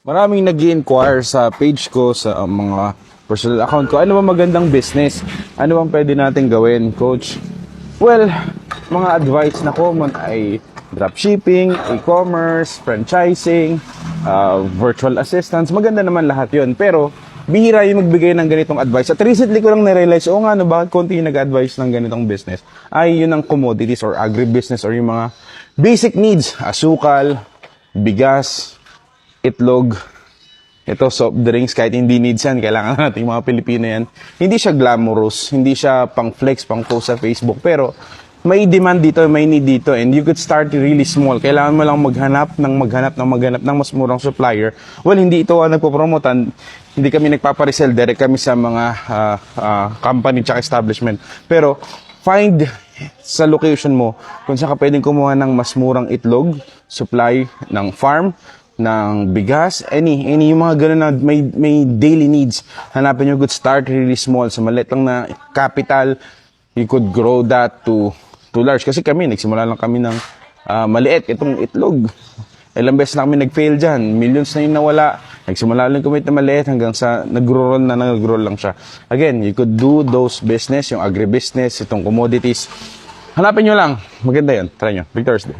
Maraming nag-i-inquire sa page ko, sa mga personal account ko. Ano ba magandang business? Ano bang pwede natin gawin, coach? Well, mga advice na common ay dropshipping, e-commerce, franchising, virtual assistants. Maganda naman lahat yon. Pero, bihira yung magbigay ng ganitong advice. At recently ko lang na-realize, oo nga, no, bakit konti yung nag-advise ng ganitong business? Ay, yun ang commodities or agribusiness or yung mga basic needs. Asukal, bigas, itlog, ito soft drinks, kahit hindi needs yan, kailangan natin mga Pilipino yan. Hindi siya glamorous, hindi siya pang flex, pang post sa Facebook, pero may demand dito, may need dito, and you could start really small. Kailangan mo lang maghanap ng mas murang supplier. Well, hindi ito nagpo-promote, hindi kami nagpaparesell, direct kami sa mga company tsaka establishment. Pero find sa location mo kung saan ka pwedeng kumuha ng mas murang itlog, supply ng farm, ng bigas, any yung mga ganun na may daily needs. Hanapin nyo, good start really small. Sa maliit lang na capital, you could grow that to large. Kasi kami, nagsimula lang kami ng maliit, itong itlog. Ilang beses na kami nag-fail dyan. Millions na yung nawala. Nagsimula lang kami na maliit hanggang sa nag-grow lang siya. Again, you could do those business, yung agribusiness, itong commodities. Hanapin nyo lang. Maganda yun. Try nyo. Big Thursday.